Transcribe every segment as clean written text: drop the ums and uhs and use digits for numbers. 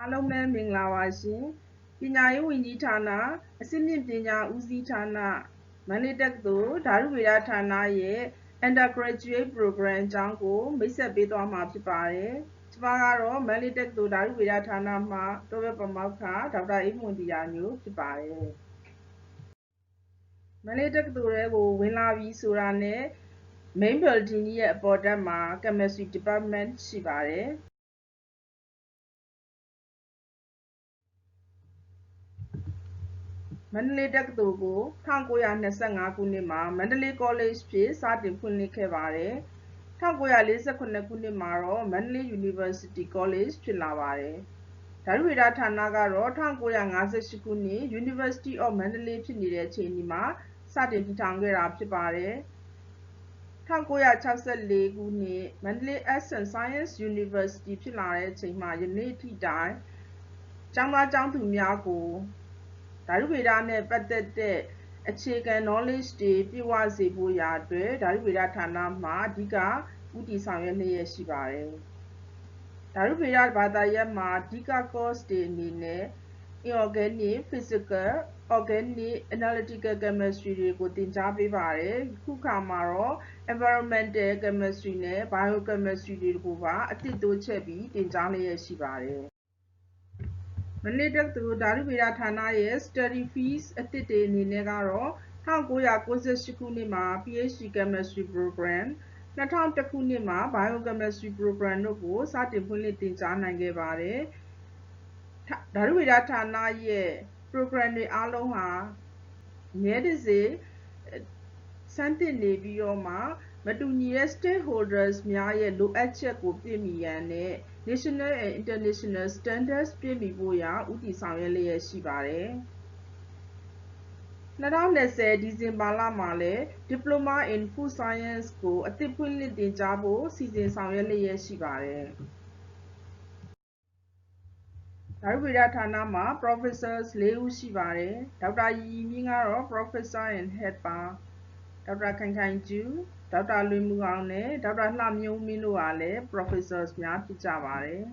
အားလုံးပဲမင်္ဂလာပါရှင်ပညာရေးဝန်ကြီးဌာနအစစ်မြင့်ပညာဦးစီးဌာနမန္တလေးတက္ကသိုလ်ဓာတုဗေဒဌာနရဲ့ Undergraduate Program အကြောင်းကိုမိတ်ဆက်ပေးသွားမှာဖြစ်ပါတယ်ကျွန်မကတော့မန္တလေးတက္ကသိုလ်ဓာတုဗေဒဌာနမှတွဲဘက်ပမောက္ခဒေါက်တာအေးမွန်တီယာညိုဖြစ်ပါတယ်မန္တလေးတက္ကသိုလ်ရဲ့ကိုဝင်လာပြီဆိုတာနဲ့ Main Building ရဲ့အပေါ်တက်မှာ Chemistry Department ရှိပါတယ်မန္တလေးတက္ကသိုလ်ကို1925ခုနှစ်မှာမန္တလေး College ဖြစ်စတင်ဖွင့်လှစ်ခဲ့ပါတယ်1948ခုနှစ်မှာတော့မန္တလေး University College ဖြစ်လာပါတယ်ဓာတုဗေဒဌာနကတော့1958ခုနှစ် University of Mandalay ဖြစ်နေတဲ့အချိန်ဒီမှာစတင်တည်ထောင်ခဲ့တာဖြစ်ပါတယ်1964ခုနှစ် Mandalay Arts and Science University ဖြစ်လာတဲ့အချိန်မှာယနေ့ထိတိုင်ကျောင်းသားကျောင်းသူများကိုဓာတုဗေဒနဲ့ပတ်သက်တဲ့အခြေခံ knowledge တွေပြည့်ဝစေဖို့ရာအတွက်ဓာတုဗေဒဌာနမှာအဓိကဦးတည်ဆောင်ရွက်လျက်ရှိပါတယ်ဓာတုဗေဒဘာသာရပ်မှာအဓိက course တွေအနေနဲ့ inorganic physical organic analytical chemistry တွေကိုသင်ကြားပေးပါတယ်ခုခါမှာတော့ environmental chemistry နဲ့ biochemistry တွေကိုပါအသစ်တိုးချဲ့ပြီးသင်ကြားလျက်ရှိပါတယ်မန္တလေးတက္ကသိုလ်ဓာတုဗေဒဌာနရဲ့ study fees အသစ်တွေအနေနဲ့ကတော့1998ခုနှစ်မှာ PhD Chemistry Program 2001ခုနှစ်မှာ Biochemistry Program တို့ကိုစတင်ဖွင့်လှစ်သင်ကြားနိုင်ခဲ့ပါတယ်ဓာတုဗေဒဌာနရဲ့ program တွေအားလုံးဟာအမြဲတစေစမ်းသစ်နေပြီးတော့မှမတူညီတဲ့ stakeholders များရဲ့လိုအပ်ချက်ကိုပြည့်မီရန်နဲ့ national and international standards ပြည့်မီဖို့ရာဦးတည်ဆောင်ရွက်လျက်ရှိပါတယ်2020ဒီဇင်ဘာလမှာလည်း Diploma in Food Science ကိုအသစ်ဖွင့်လှစ်သင်ကြားဖို့စီစဉ်ဆောင်ရွက်လျက်ရှိပါတယ်ဓာတုဗေဒဌာနမှာ Professors 4 ဦးရှိပါတယ်ဒေါက်တာရီမြင့်ကတော့ Professor and Head ပါဒေါက်တာခိုင်ခိုင်ကျူဒေါက်တာလွင်မူအောင်နဲ့ဒေါက်တာလှမျိုးမင်းတို့ကလည်း Professors များဖြစ်ကြပါတယ်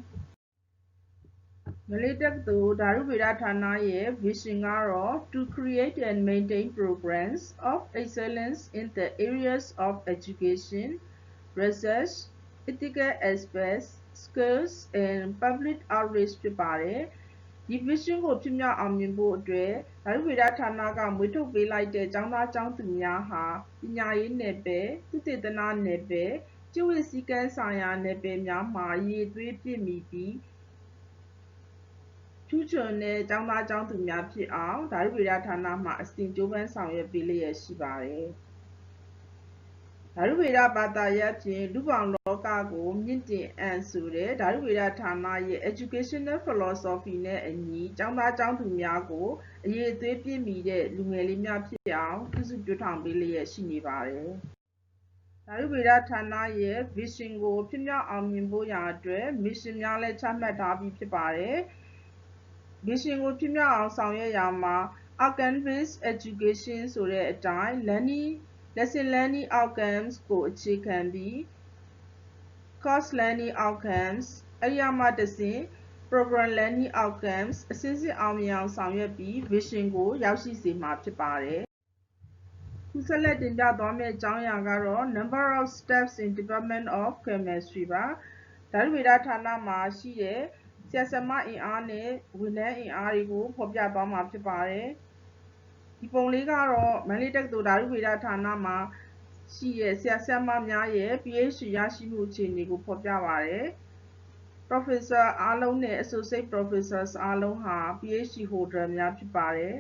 မန္တလေးတက္ကသိုလ်ဓာတုဗေဒဌာနရဲ့ vision ကတော့ to create and maintain programs of excellence in the areas of education, research, ethical aspects, skills and public outreach ဖြစ်ပါတယ်ဒီ vision ကိုဖြစ်မြောက်အောင်မြင်ဖို့အတွက်ဓာတုဗေဒဌာနကမွေးထုတ်ပေးလိုက်တဲ့ကျောင်းသားကျောင်းသူများဟာပညာရေးနယ်ပယ်သုတေသနနယ်ပယ်ကျင့်ဝတ်စည်းကမ်းဆိုင်ရာနယ်ပယ်များမှာရည်သွေးပြည့်မီပြီးထူးချွန်တဲ့ကျောင်းသားကျောင်းသူများဖြစ်အောင်ဓာတုဗေဒဌာနမှအစဉ်ကြိုးပမ်းဆောင်ရွက်ပေးလျက်ရှိပါတယ်ဓာတုဗေဒဘာသာရပ်ဖြင့်လူပေါင်းလောကကိုမြင့်တင်အံ့ဆိုတဲ့ဓာတုဗေဒဌာနရဲ့ educational philosophy နဲ့အညီကျောင်းသားကျောင်းသူများကိုအရေးအသွေးပြည့်မီတဲ့လူငယ်လေးများဖြစ်အောင်ပြုစုပျိုးထောင်ပေးလျက်ရှိနေပါတယ်ဓာတုဗေဒဌာနရဲ့ vision ကိုဖြစ်မြောက်အောင်မြင်ဖို့ရာအတွက် mission များလည်းချမှတ်ထားပြီးဖြစ်ပါတယ်mission ကိုဖြစ်မြောက်အောင်ဆောင်ရွက်ရာမှာ outcome based education ဆိုတဲ့အတိုင်း lesson learning outcomes ကိုအခြေခံပြီး course learning outcomes အဲဒီမှတစ်ဆင့် program learning outcomes အစစ်စစ်အောင်မြင်အောင်ဆောင်ရွက်ပြီး vision ကိုရောက်ရှိစေမှာဖြစ်ပါတယ်ခုဆက်လက်တင်ပြသွားမယ့်အကြောင်းအရာကတော့ number of steps in development of chemistry ပါဓာတုဗေဒဌာနမှာရှိတဲ့ဆရာဆရာမအင်အားနဲ့ဝန်ထမ်းအင်အားတွေကိုဖော်ပြသွားမှာဖြစ်ပါတယ်ဒီပုံလေးကတော့မန္တလေးတက္ကသိုလ်ဓာတုဗေဒဌာနမှာရှိတဲ့ဆရာဆရာမများရဲ့ PhD ရရှိမှုအခြေအနေကိုဖော်ပြပါတယ် Professor အားလုံးနဲ့ Associate Professors အားလုံးဟာ PhD holder များဖြစ်ပါတယ်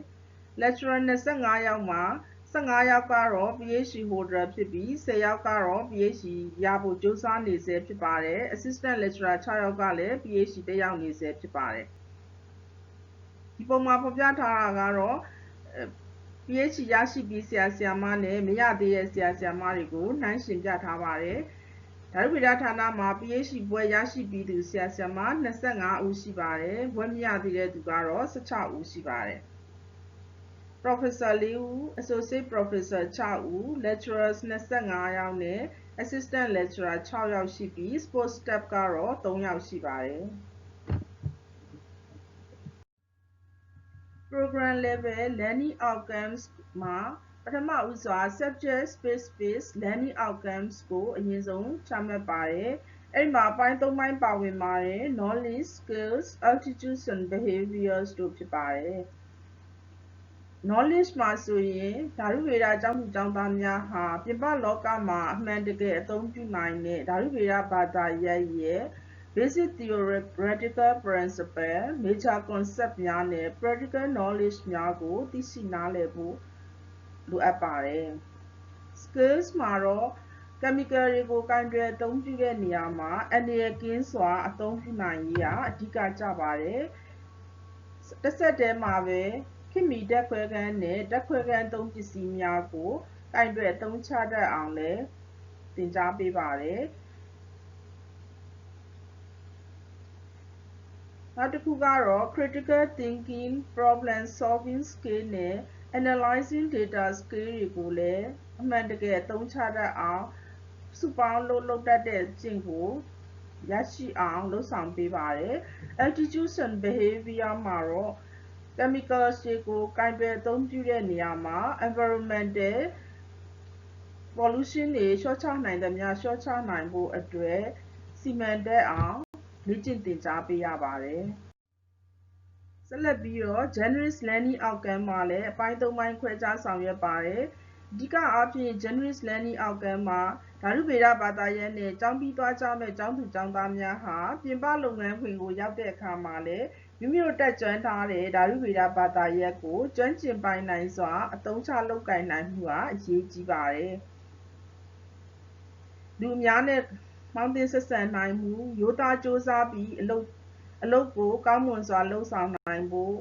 Lecturer 25ယောက်မှာ15ယောက်ကတော့ PhD holder ဖြစ်ပြီး10ယောက်ကတော့ PhD ရဖို့ကြိုးစားနေဆဲဖြစ်ပါတယ် Assistant Lecturer 6ယောက်ကလည်း PhD တက်ရောက်နေဆဲဖြစ်ပါတယ်ဒီပုံမှာဖော်ပြထားတာကတော့ PhD ရရှိပြီးဆရာဆရာမနဲ့မရသေးတဲ့ဆရာဆရာမတွေကိုနှိုင်းယှဉ်ပြထားပါတယ်ဓာတုဗေဒဌာနမှာ PhD ဘွဲ့ရရှိပြီးသူဆရာဆရာမ25ဦးရှိပါတယ်ဘွဲ့မရသေးတဲ့သူကတော့16ဦးရှိပါတယ်Professor 4ဦး Associate Professor 6ဦး Lecturers 25ယောက်နဲ့ Assistant Lecturer 6ယောက်ရှိပြီး Sports Staff ကတော့3ယောက်ရှိပါတယ် program level learning outcomes မှာပထမဦးစွာ subject space learning outcomes ကိုအရင်ဆုံးချမှတ်ပါတယ်။အဲ့မှာပိုင်း၃ပိုင်းပါဝင်ပါတယ် knowledge skills attitudes and behaviors တို့ဖြစ်ပါတယ်။ knowledge မှာဆိုရင်ဓာတုဗေဒကျောင်းသူကျောင်းသားများဟာပြင်ပလောကမှာအမှန်တကယ်အသုံးပြုနိုင်တဲ့ဓာတုဗေဒဘာသာရပ်ရဲ့ basic theoretical principle major concept များနဲ့ practical knowledge များကိုသိရှိနားလည်ဖို့လိုအပ်ပါတယ်။ skills မှာတော့ chemical တွေကိုကိုင်တွယ်အသုံးပြုတဲ့နေရာမှာအန္တရာယ်ကင်းစွာအသုံးပြုနိုင်ရေးကအဓိကကျပါတယ်။တစ်ဆက်တည်းမှာပဲခေတ်မီဓာတ်ခွဲခန်းနဲ့ဓာတ်ခွဲခန်းသုံးပစ္စည်းများကိုကိုင်တွယ်အသုံးချတတ်အောင်လည်းသင်ကြားပေးပါတယ်။နောက်တစ်ခုကတော့ critical thinking problem solving skill နဲ့ analyzing data skill တွေကိုလည်းအမှန်တကယ်အသုံးချတတ်အောင်စုပေါင်းလုပ်တတ်တဲ့ကျင့်ကိုရရှိအောင်လုပ်ဆောင်ပေးပါတယ် attitudes and behavior မှာတော့ chemicals တွေကိုကိုင်တွယ်အသုံးပြုတဲ့နေရာမှာ environmental pollution တွေလျှော့ချနိုင်သမျှလျှော့ချနိုင်ဖို့အတွက်စီမံတတ်အောင်လေ့ကျင့်သင်ကြားပေးရပါတယ်။ဆက်လက်ပြီးတော့ generous learning outcome မှာလည်းအပိုင်း၃ပိုင်းခွဲခြားဆောင်ရွက်ပါတယ်။အဓိကအားဖြင့် generous learning outcome မှာဓာတုဗေဒဘာသာရပ်နဲ့ကျောင်းပြီးသွားကြမဲ့ကျောင်းသူကျောင်းသားများဟာပြင်ပလုပ်ငန်းခွင်ကိုရောက်တဲ့အခါမှာလည်းမိမိတို့တက်ကြွထားတဲ့ဓာတုဗေဒဘာသာရပ်ကိုကျွမ်းကျင်ပိုင်နိုင်စွာအသုံးချလုပ်ကိုင်နိုင်မှုဟာအရေးကြီးပါတယ်။လူများနဲ့ပေါင်းသင်းဆက်ဆံနိုင်မှုရိုးသားစ조사ပြီးအလုပ်ကိုကောင်းမွန်စွာလုပ်ဆောင်နိုင်ဖို့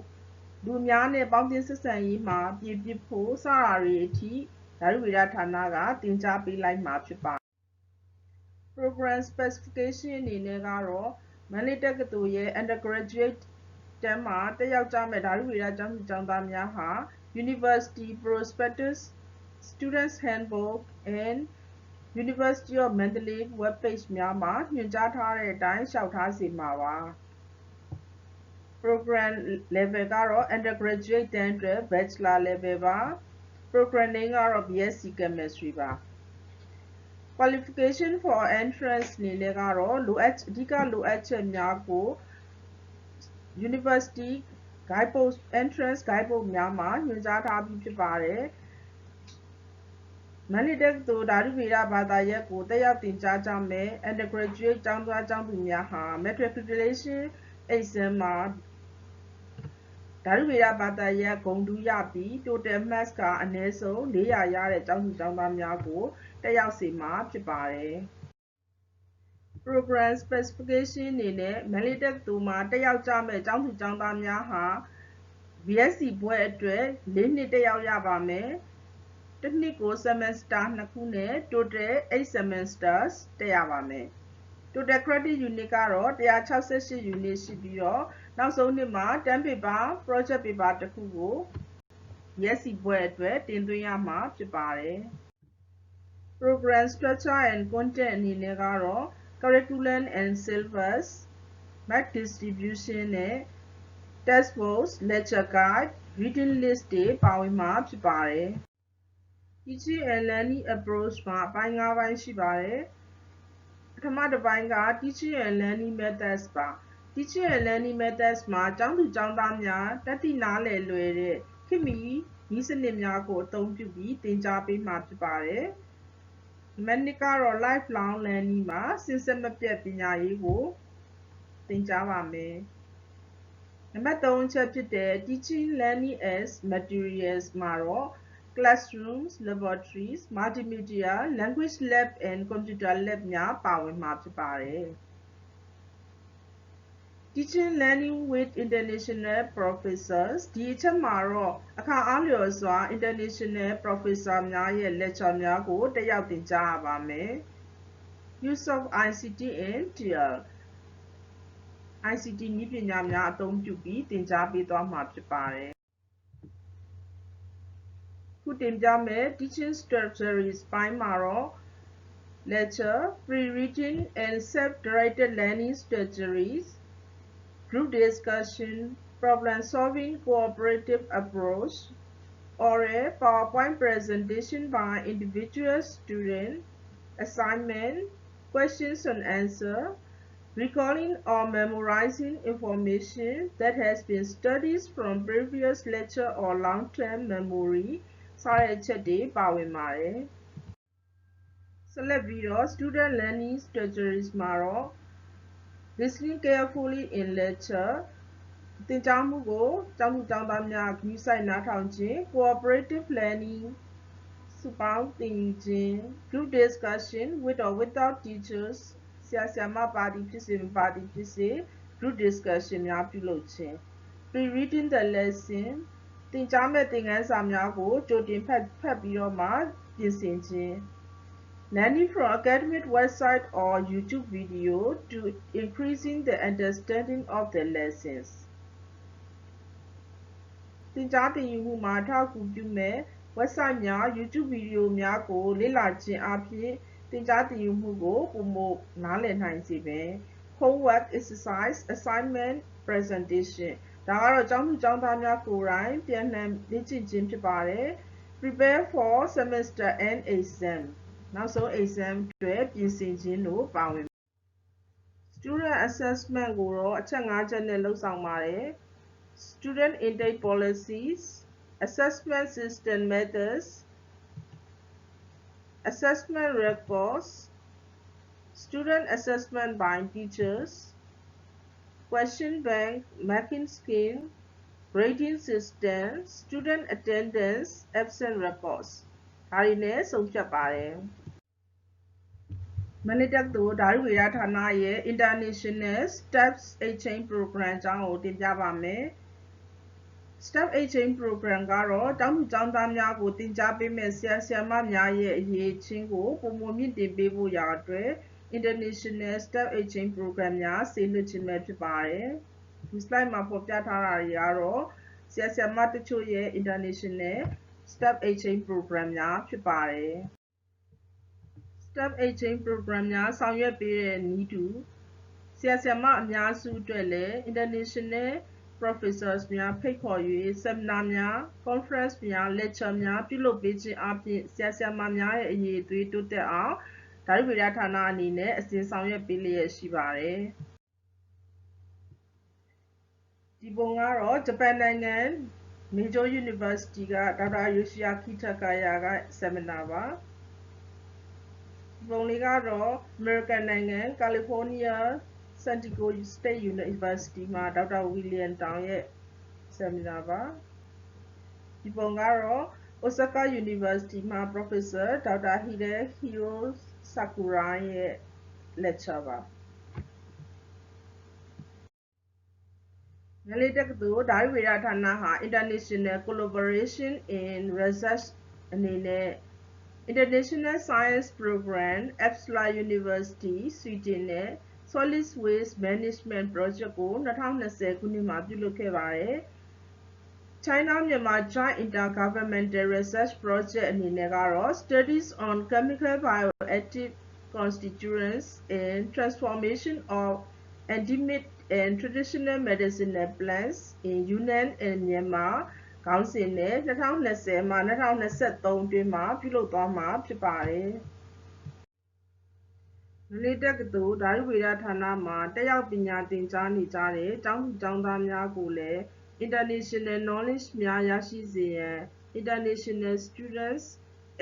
လူများနဲ့ပေါင်းသင်းဆက်ဆံရေးမှာပြင်ပဖို့စတာတွေအထိဓာတုဗေဒဌာနကသင်ကြားပေးလိုက်မှာဖြစ်ပါတယ်။ program specification အနေနဲ့ကတော့မန္တလေးတက္ကသိုလ်ရဲ့ undergraduate တန်းမှာတက်ရောက်ကြမဲ့ဓာတုဗေဒကျောင်းသူကျောင်းသားများဟာ University Prospectus Students Handbook and University of Mandalay web page များမှာညွှန်ကြားထားတဲ့အတိုင်းလျှောက်ထားစေမှာပါ။ program level ကတော့ undergraduate တန်းအတွက် bachelor level ပါ။ program name ကတော့ BSc Chemistry ပါ။ qualification for entrance အနေနဲ့ကတော့အဓိကလိုအပ်ချက်များကို University Guidebook Entrance Guidebook များမှာညွှန်ကြားထားပြီးဖြစ်ပါတယ်။မန္တလေးတက္ကသိုလ်ဓာတုဗေဒဘာသာရပ်ကိုတက်ရောက်သင်ကြားကြမဲ့ undergraduate ကျောင်းသားကျောင်းသူများဟာ matriculation exam မှာဓာတုဗေဒဘာသာရပ်ဂုဏ်ထူးရပြီး total marks ကအနည်းဆုံး400ရတဲ့ကျောင်းသူကျောင်းသားများကိုတက်ရောက်စေမှာဖြစ်ပါတယ်။ program specification အနေနဲ့မန္တလေးတက္ကသိုလ်မှာတက်ရောက်ကြမဲ့ကျောင်းသူကျောင်းသားများဟာ BSc ဘွဲ့အတွက်4နှစ်တက်ရောက်ရပါမယ်။တစ်နှစ်ကို semester 2ခုနဲ့ total 8 semesters တက်ရပါမယ်။ total credit unit ကတော့168 unit ရှိပြီးတော့နောက်ဆုံးနှစ်မှာ10 paper project paper တစ်ခုကို BSc ဘွဲ့အတွက်တင်သွင်းရမှာဖြစ်ပါတယ်။ program structure and content အနေနဲ့ကတော့ curriculum and syllabus mark distribution နဲ့ textbooks lecture guide reading list တွေပါဝင်မှာဖြစ်ပါတယ်။ teaching and learning approach မှာအပိုင်း၅ပိုင်းရှိပါတယ်။ပထမတစ်ပိုင်းက teaching and learning methods ပါ။ teaching and learning methods မှာကျောင်းသူကျောင်းသားများတတ်သိနားလည်လွယ်တဲ့ခေတ်မီနည်းစနစ်များကိုအသုံးပြုပြီးသင်ကြားပေးမှာဖြစ်ပါတယ်။နံပါတ်2ကတော့ lifelong learning ပါ။စဉ်ဆက်မပြတ်ပညာရေးကိုသင်ကြားပါမယ်။နံပါတ်3အချက်ဖြစ်တဲ့ teaching learning as materials မှာတော့ classrooms laboratories multimedia language lab and computer lab များပါဝင်မှာဖြစ်ပါတယ်။ teaching learning with international professors ဒီအချက်မှာတော့အခါအားလျော်စွာ international professor များရဲ့ lecture များကိုတက်ရောက်သင်ကြားရပါမယ်။ use of ICT in TL ICT နည်းပညာများအသုံးပြုပြီးသင်ကြားပေးသွားမှာဖြစ်ပါတယ်။ခုတင်ပြမယ် teaching strategies ပိုင်းမှာတော့ lecture pre-reading and self-directed learning strategies group discussion problem-solving cooperative approach, or a PowerPoint presentation by individual student, assignment, questions and answer, recalling or memorizing information that has been studied from previous lecture or long-term memory, စတဲ့အချက်တွေပါဝင်ပါတယ်။ဆက်လက်ပြီးတော့ student learning strategies မှာတော့ listening carefully in lecture သင်ကြားမှုကိုကျောင်းသူကျောင်းသားများဂရုစိုက်နားထောင်ခြင်း cooperative learning စုပေါင်းသင်ယူခြင်း group discussion with or without teachers ဆရာဆရာမပါသည်ဖြစ်စေမပါသည်ဖြစ်စေ group discussion များပြုလုပ်ခြင်း pre-reading the lesson သင်ကြားမဲ့သင်ခန်းစာများကိုကြိုတင်ဖတ်ပြီးတော့မှပြင်ဆင်ခြင်း learning from academic website or YouTube video to increasing the understanding of the lessons သင်ကြားသင်ယူမှုမှာအထောက်အကူပြုမဲ့ website များ YouTube ဗီဒီယိုများကိုလေ့လာခြင်းအပြင်သင်ကြားသင်ယူမှုကိုပိုမိုနားလည်နိုင်စေမယ် homework exercise assignment presentation ဒါကတော့ကျောင်းသူကျောင်းသားများကိုယ်တိုင်ပြန်လှန်လေ့ကျင့်ခြင်းဖြစ်ပါတယ် prepare for semester end exam နောက်ဆုံး exam အတွက်ပြင်ဆင်ခြင်းတို့ပါဝင် student assessment ကိုတော့အချက် 5 ချက်နဲ့လုပ်ဆောင်ပါတယ် student intake policies assessment system methods assessment records student assessment by teachers question bank marking scheme grading system student attendance absent records ဒါတွေနဲ့ဆုံးဖြတ်ပါတယ်မန္တလေးတက္ကသိုလ်ဓာတုဗေဒဌာနရဲ့ International STEPS Exchange Program အကြောင်းကိုတင်ပြပါမယ် STEP Exchange Program ကတော့ကျောင်းသူကျောင်းသားများကိုသင်ကြားပေးမဲ့ဆရာဆရာမများရဲ့အရေးချင်းကိုပုံမမြင့်တင်ပေးဖို့ရာအတွက် International STEP Exchange Program များဆေးလွှတ်ခြင်းပဲဖြစ်ပါတယ်ဒီ slide မှာဖော်ပြထားတာတွေကတော့ဆရာဆရာမတချို့ရဲ့ International STEP Exchange Program များဖြစ်ပါတယ် STEP Exchange Program များဆောင်ရွက်ပေးတဲ့နည်းတူဆရာဆရာမအများစုအတွက်လည်း International Professors များဖိတ်ခေါ်၍ seminar များ conference များ lecture များပြုလုပ်ပေးခြင်းအပြင်ဆရာဆရာမများရဲ့အရေးအသွေးတိုးတက်အောင်ဓာတုဗေဒဌာနအနေနဲ့အစဉ်ဆောင်ရွက်ပေးလျက်ရှိပါတယ်ဒီပုံကတော့ဂျပန်နိုင်ငံ Major University ကဒေါက်တာယိုရှိယာခိထကာယာက seminar ပါဒီပုံလေးကတော့ American နိုင်ငံ California San Diego State University မှာဒေါက်တာဝီလီယံတောင်ရဲ့ seminar ပါဒီပုံကတော့ Osaka University မှာ Professor ဒေါက်တာ Hidehiro Sakura ရဲ့ lecture ပါမန္တလေးတက္ကသိုလ်ဓာတုဗေဒဌာနဟာ International Collaboration in Research အနေနဲ့ International Science Program Uppsala University Sweden နဲ့ Solid Waste Management Project ကို2020ခုနှစ်မှာပြုလုပ်ခဲ့ပါတယ် China Myanmar Joint Intergovernmental Research Project အနေနဲ့ကတော့ Studies on Chemical Bioactive Constituents and Transformation of Endemic and Traditional Medicinal Plants in Yunnan and Myanmar ခေါင်းစဉ်နဲ့2020မှ2023အတွင်းမှာပြုလုပ်သွားမှာဖြစ်ပါတယ်မန္တလေးတက္ကသိုလ်ဓာတုဗေဒဌာနမှာတက်ရောက်ပညာသင်ကြားနေကြတဲ့ကျောင်းသူကျောင်းသားများကိုလည်း International Knowledge များရရှိစေရန် International Students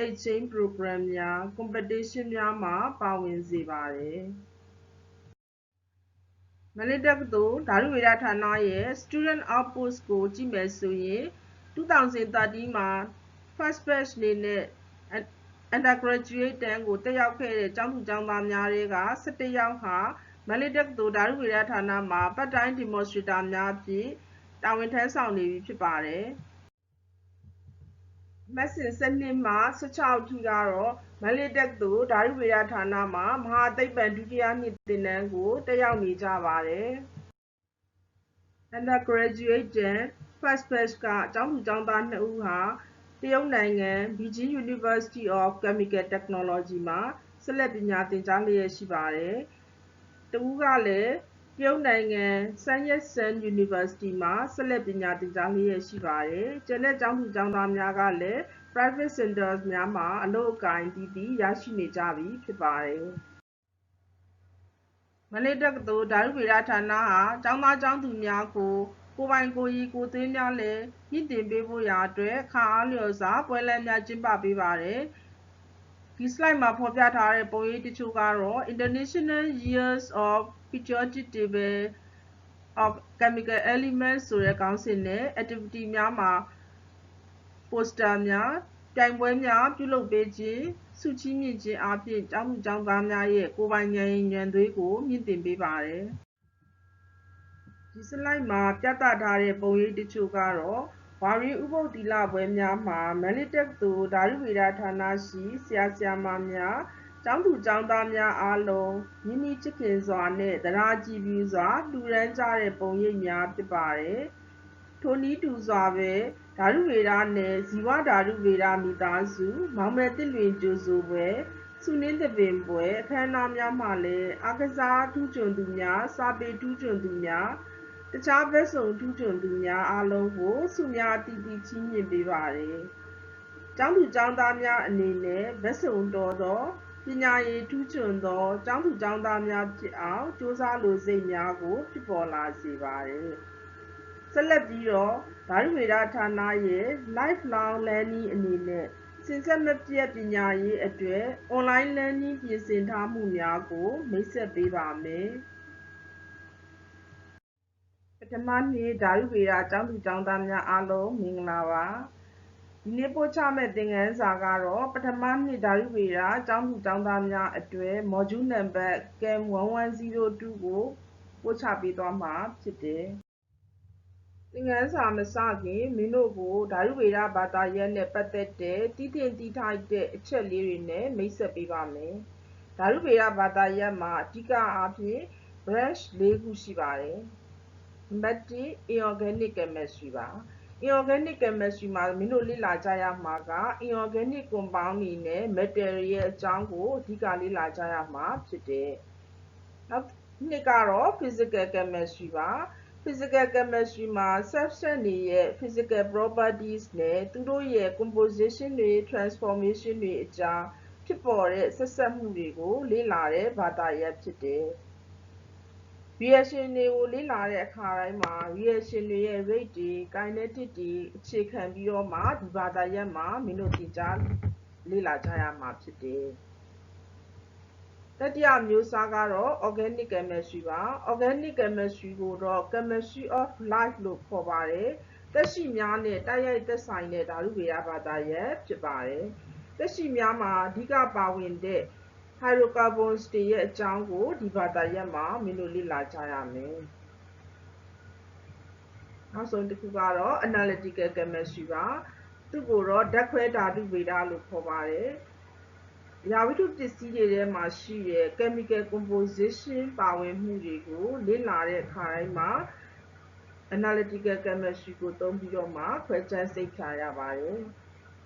Exchange Program များ Competition များမှာပါဝင်စေပါတယ်မန္တလေးတက္ကသိုလ်ဓာတုဗေဒဌာနရဲ့ Student Output ကိုကြည့်မယ်ဆိုရင်2013မှာ First Batch အနေနဲ့ Undergraduate တန်းကိုတက်ရောက်ခဲ့တဲ့ကျောင်းသူကျောင်းသားများတွေက17ယောက်ဟာမန္တလေးတက္ကသိုလ်ဓာတုဗေဒဌာနမှာ Part-time Demonstrator များအဖြစ်တာဝန်ထမ်းဆောင်နေပြီဖြစ်ပါတယ်။မှတ်စဉ်12မှ16အထိကတော့မန္တလေးတက္ကသိုလ်ဓာတုဗေဒဌာနမှာမဟာသိပ္ပံဒုတိယနှစ်သင်တန်းကိုတက်ရောက်နေကြပါတယ်။ Undergraduate တန်း First Batch ကကျောင်းသူကျောင်းသား2ဦးဟာတရုတ်နိုင်ငံ Beijing University of Chemical Technology မှာဆက်လက်ပညာသင်ကြားလျက်ရှိပါတယ်။တဦးကလည်း တရုတ်နိုင်ငံဆန်ယက်ဆန် University မှာဆက်လက်ပညာသင်ကြားလျက်ရှိပါတယ်။ကျန်တဲ့ကျောင်းသူကျောင်းသားများကလည်း private centers များမှာအလုပ်အကိုင်တည်တည်ရရှိနေကြပြီဖြစ်ပါတယ်။မန္တလေးတက္ကသိုလ်ဓာတုဗေဒဌာနဟာကျောင်းသားကျောင်းသူများကိုကိုယ်ပိုင်ကိုယ်ရည်ကိုယ်သွေးများလည်းမြင့်တင်ပေးဖို့ရာအတွက်ခါအားလျော်စွာပွဲလမ်းများကျင်းပပေးပါတယ်။ဒီ slide မှာဖော်ပြထားတဲ့ပုံရိပ်တချို့ကတော့ International Years of Periodic Table of Chemical Elements ဆိုတဲ့ခေါင်းစဉ်နဲ့ activity များမှာ poster များပြိုင်ပွဲများပြုလုပ်ပေးခြင်းဆုချီးမြှင့်ခြင်းအားဖြင့်ကျောင်းသူကျောင်းသားများရဲ့ကိုယ်ပိုင်ဉာဏ်ရည်ဉာဏ်သွေးကိုမြင့်တင်ပေးပါတယ်။ဒီ slide မှာပြသထားတဲ့ပုံရိပ်တချို့ကတော့ဝါရီဥပုသ်သီလပွဲများမှာမန္တလေးတက္ကသိုလ်ဓာတုဗေဒဌာနရှိဆရာဆရာမများကျောင်းသူကျောင်းသားများအားလုံးမိမိချစ်ခင်စွာနဲ့သဒ္ဒါကြည်ဖြူစွာလှူဒန်းကြတဲ့ပုံရိပ်များဖြစ်ပါတယ်။ထိုနည်းတူစွာပဲဓာတုဗေဒနဲ့ဇီဝဓာတုဗေဒမိသားစုမောင်မယ်တစ်လွင်ကြိုဆိုပွဲဆုနှင်းသဘင်ပွဲအခမ်းအနားများမှာလည်းအားကစားထူးချွန်သူများစာပေထူးချွန်သူများတခြားဘက်စုံထူးချွန်သူများအားလုံးကိုဆုများအသီးသီးချီးမြှင့်ပေးပါတယ်။ကျောင်းသူကျောင်းသားများအနေနဲ့ဘက်စုံတော်သောပညာရည်ထူးချွန်သောကျောင်းသူကျောင်းသားများဖြစ်အောင်ကြိုးစားလိုစိတ်များကိုဖြစ်ပေါ်လာစေပါတယ်။ဆက်လက်ပြီးတော့ဓာတုဗေဒဌာနရဲ့ lifelong learning အနေနဲ့စဉ်ဆက်မပြတ်ပညာရေးအတွက် online learning ပြင်ဆင်ထားမှုများကိုမိတ်ဆက်ပေးပါမယ်။ပထမနှစ်ဓာတုဗေဒကျောင်းသူကျောင်းသားများအားလုံးမင်္ဂလာပါ။ဒီနေ့ပို့ချမယ့်သင်ခန်းစာကတော့ပထမနှစ်ဓာတုဗေဒကျောင်းသူကျောင်းသားများအတွက် module number CAM 1102ကိုပို့ချပေးသွားမှာဖြစ်တယ်။သင်ခန်းစာမစခင်မင်းတို့ကိုဓာတုဗေဒဘာသာရပ်နဲ့ပတ်သက်တဲ့သိသင့်သိထိုက်တဲ့အချက်လေးတွေနဲ့မိတ်ဆက်ပေးပါမယ်။ဓာတုဗေဒဘာသာရပ်မှာအဓိကအားဖြင့် branch ၄ခုရှိပါတယ်။နံပါတ်1 inorganic chemistry ပါ။ inorganic chemistry မှာမင်းတို့လေ့လာကြရမှာက inorganic compound တွေနဲ့ metal တွေရဲ့အကြောင်းကိုအဓိကလေ့လာကြရမှာဖြစ်တယ်။နောက်နှစ်ကတော့ physical chemistry ပါ။ physical chemistry မှာ substance တွေရဲ့ physical properties နဲ့သူတို့ရဲ့ composition တွေ transformation တွေအကြားဖြစ်ပေါ်တဲ့ဆက်စပ်မှုတွေကိုလေ့လာတဲ့ဘာသာရပ်ဖြစ်တယ်။ reaction တွေကိုလေ့လာတဲ့အခါတိုင်းမှာ reaction တွေရဲ့ rate တွေ kinetic တွေအခြေခံပြီးတော့မှဒီဘာသာရပ်မှာမင်းတို့သင်ကြားလေ့လာကြရမှာဖြစ်တယ်။တတိယမျိုးစားကတော့ organic chemistry ပါ။ organic chemistry ကိုတော့ chemistry of life လို့ခေါ်ပါတယ်။သက်ရှိများနဲ့တိုက်ရိုက်သက်ဆိုင်တဲ့ဓာတုဗေဒဘာသာရပ်ဖြစ်ပါတယ်။သက်ရှိများမှာအဓိကပါဝင်တဲ့ hydrocarbons တွေရဲ့အကြောင်းကိုဒီဘာသာရပ်မှာမင်းတို့လေ့လာကြရမယ်။နောက်ဆုံးတစ်ခုကတော့ analytical chemistry ပါ။သူ့ကိုတော့ဓာတ်ခွဲဓာတုဗေဒလို့ခေါ်ပါတယ်။ရာဝတ္ထုပစ္စည်းတွေထဲမှာရှိတဲ့ chemical composition ပါဝင်မှုတွေကိုလေ့လာတဲ့အခါတိုင်းမှာ analytical chemistry ကိုသုံးပြီးတော့မှခွဲခြမ်းစိတ်ဖြာရပါတယ်။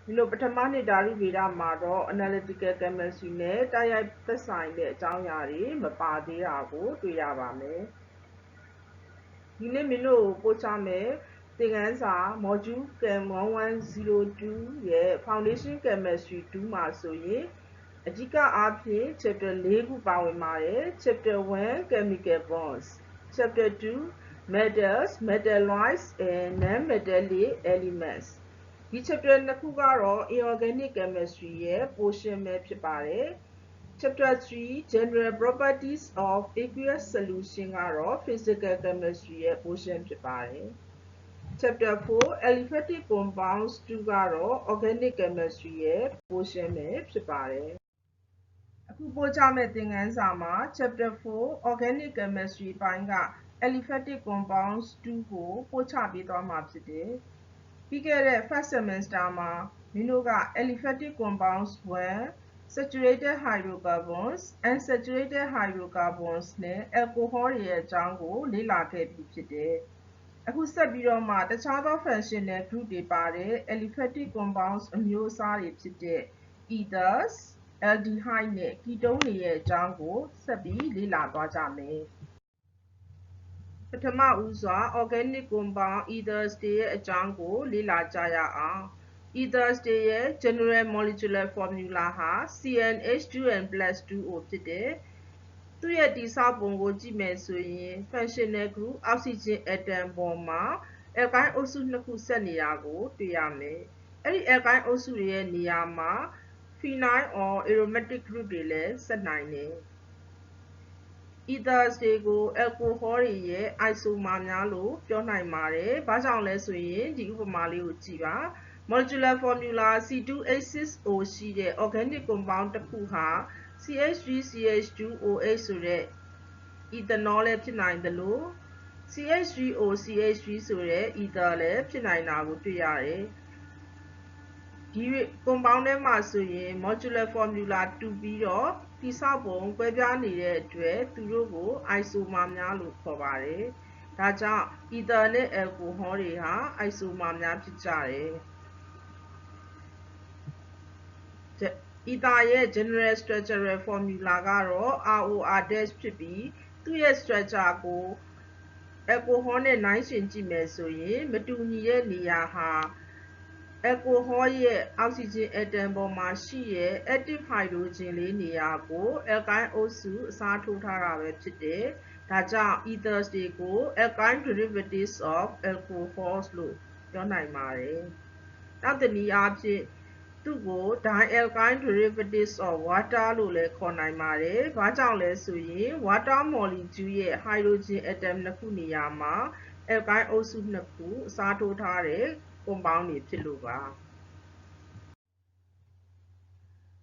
ဒီလိုပထမနှစ်ဓာတုဗေဒမှာတော့ analytical chemistry နဲ့တိုက်ရိုက်သက်ဆိုင်တဲ့အကြောင်းအရာတွေမပါသေးတာကိုတွေ့ရပါမယ်။ဒီနေ့မင်းတို့ပို့ချမယ်သင်ခန်းစာ module CAM 1102ရဲ့ foundation chemistry 2မှာဆိုရင်အဓိကအားဖြင့် chapter 4ခုပါဝင်ပါတယ်။ chapter 1 chemical bonds, chapter 2 metals, metalloids and non-metallic elements ဒီ chapter နှစ်ခုကတော့ inorganic chemistry ရဲ့ portion ပဲဖြစ်ပါတယ်။ chapter 3 general properties of aqueous solution ကတော့ physical chemistry ရဲ့ portion ဖြစ်ပါတယ်။ chapter 4 aliphatic compounds 2ကတော့ organic chemistry ရဲ့ portion ပဲဖြစ်ပါတယ်။အခုပို့ချမယ့်သင်ခန်းစာမှာ chapter 4 organic chemistry ပိုင်းက aliphatic compounds 2ကိုပို့ချပေးသွားမှာဖြစ်တယ်။ပြီးခဲ့တဲ့ first semester မှာမင်းတို့က aliphatic compounds 1 saturated hydrocarbons, unsaturated hydrocarbons နဲ့ alcohol တွေရဲ့အကြောင်းကိုလေ့လာခဲ့ပြီးဖြစ်တယ်။အခုဆက်ပြီးတော့မှတခြားသော functional group တွေပါတဲ့ aliphatic compounds အမျိုးအစားတွေဖြစ်တဲ့ ethers, aldehyde နဲ့ ketone တွေရဲ့အကြောင်းကိုဆက်ပြီးလေ့လာသွားကြမယ် ပထမဦးစွာ organic compound ethers တွေရဲ့အကြောင်းကိုလေ့လာကြရအောင် ethers တွေရဲ့ general molecular formula ဟာ CnH2n+2O ဖြစ်တယ်သူ့ရဲ့တည်ဆောက်ပုံကိုကြည့်မယ်ဆိုရင် functional group oxygen atom ပေါ်မှာ alkyne အုပ်စုနှစ်ခုဆက်နေတာကိုတွေ့ရမယ်အဲ့ဒီ alkyne အုပ်စုတွေရဲ့နေရာမှာ phenyl or aromatic group တွေလည်းဆက်နိုင်တယ်ethers တွေကို alcohol တွေရဲ့ isomer များလို့ပြောနိုင်ပါတယ်။ဘာကြောင့်လဲဆိုရင်ဒီဥပမာလေးကိုကြည့်ပါ molecular formula C2H6O ရှိတဲ့ organic compound တစ်ခုဟာ CH3CH2OH ဆိုတဲ့ ethanol လည်းဖြစ်နိုင်တယ်လို့ CH3OCH3 ဆိုတဲ့ ether လည်းဖြစ်နိုင်တာကိုတွေ့ရတယ်။ဒီ compound ထဲမှာဆိုရင် molecular formula တူပြီးတော့တည်ဆောက်ပုံကွဲပြားနေတဲ့အတွက်သူတို့ကို isomer များလို့ခေါ်ပါတယ်။ဒါကြောင့် ether နဲ့ alcohol တွေဟာ isomer များဖြစ်ကြတယ်။ ether ရဲ့ general structural formula ကတော့ ROR- ဖြစ်ပြီးသူ့ရဲ့ structure ကို alcohol နဲ့နှိုင်းယှဉ်ကြည့်မယ်ဆိုရင်မတူညီတဲ့နေရာဟာ alcohol ရဲ့ oxygen atom ပေါ်မှာရှိတဲ့ active hydrogen လေးနေရာကို alkyne အုပ်စုအစားထိုးထားတာပဲဖြစ်တယ်။ဒါကြောင့် ethers တွေကို alkyne derivatives of alcohols လို့ပြောနိုင်ပါတယ်။နောက်တစ်နည်းအားဖြင့်သူ့ကို dialkyne derivatives of water လို့လည်းခေါ်နိုင်ပါတယ်။ဘာကြောင့်လဲဆိုရင် water molecule ရဲ့ hydrogen atom နှစ်ခုနေရာမှာ alkyne အုပ်စုနှစ်ခုအစားထိုးထားတဲ့compound တွေဖြစ်လို့ပါ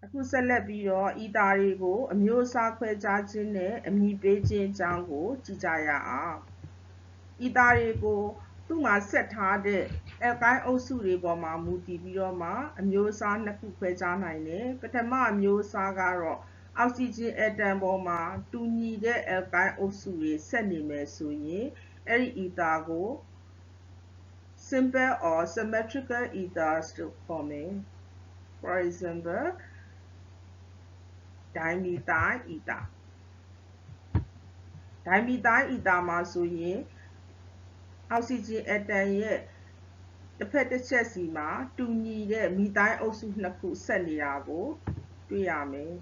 အခုဆက်လက်ပြီးတော့ ether တွေကိုအမျိုးအစားခွဲခြားခြင်းနဲ့အမည်ပေးခြင်းအကြောင်းကိုကြည့်ကြရအောင် ether တွေကိုသူ့မှာဆက်ထားတဲ့ alkyne အုပ်စုတွေပေါ်မှာမူတည်ပြီးတော့မှအမျိုးအစားနှစ်ခုခွဲခြားနိုင်တယ်ပထမအမျိုးအစားကတော့ oxygen atom ပေါ်မှာတူညီတဲ့ alkyne အုပ်စုတွေဆက်နေမယ်ဆိုရင်အဲ့ဒီ ether ကို simple or symmetrical ethers လို့ခေါ်မယ် for example dimethyl ether dimethyl ether မှာဆိုရင် oxygen atom ရဲ့တစ်ဖက်တစ်ချက်စီမှာတူညီတဲ့ methyl အုပ်စုနှစ်ခုဆက်နေတာကိုတွေ့ရမယ်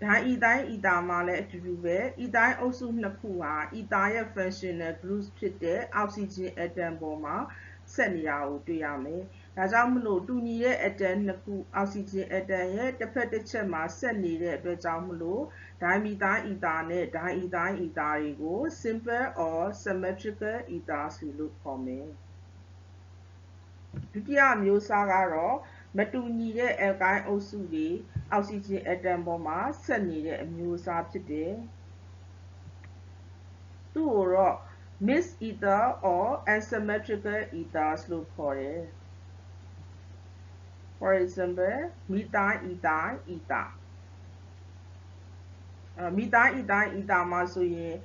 diethyl ether မှာလည်းအတူတူပဲ ethyl အုပ်စုနှစ်ခုဟာ ether ရဲ့ functional groups ဖြစ်တဲ့ oxygen atom ပေါ်မှာဆက်နေတာကိုတွေ့ရမယ်။ဒါကြောင့်မလို့တူညီတဲ့ atom နှစ်ခု oxygen atom ရဲ့တစ်ဖက်တစ်ချက်မှာဆက်နေတဲ့အတွက်ကြောင့်မလို့ dimethyl ether နဲ့ diethyl ether တွေကို simple or symmetrical ethers လို့ခေါ်မယ်။ဒုတိယအမျိုးအစားကတော့မတူညီတဲ့ alkyne အုပ်စုတွေ oxygen atom ပေါ်မှာဆက်နေတဲ့အမျိုးအစားဖြစ်တယ်။သူ့ကိုတော့ mixed ether or asymmetrical ethers လို့ခေါ်တယ်။ for example methyl ethyl ether methyl ethyl ether မှာဆိုရင်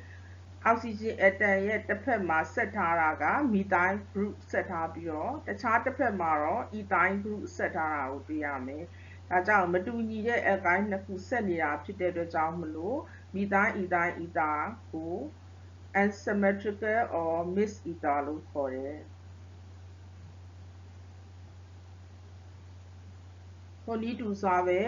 oxygen atom ရဲ့တစ်ဖက်မှာဆက်ထားတာက methyl group ဆက်ထားပြီးတော့တခြားတစ်ဖက်မှာတော့ ethyl group ဆက်ထားတာကိုတွေ့ရမယ်။ဒါကြောင့်မတူညီတဲ့ alkyne နှစ်ခုဆက်နေတာဖြစ်တဲ့အတွက်ကြောင့်မလို့ methyl ethyl ether ကို asymmetrical or mixed ether လို့ခေါ်တယ်။ဟိုနည်းတူစွာပဲ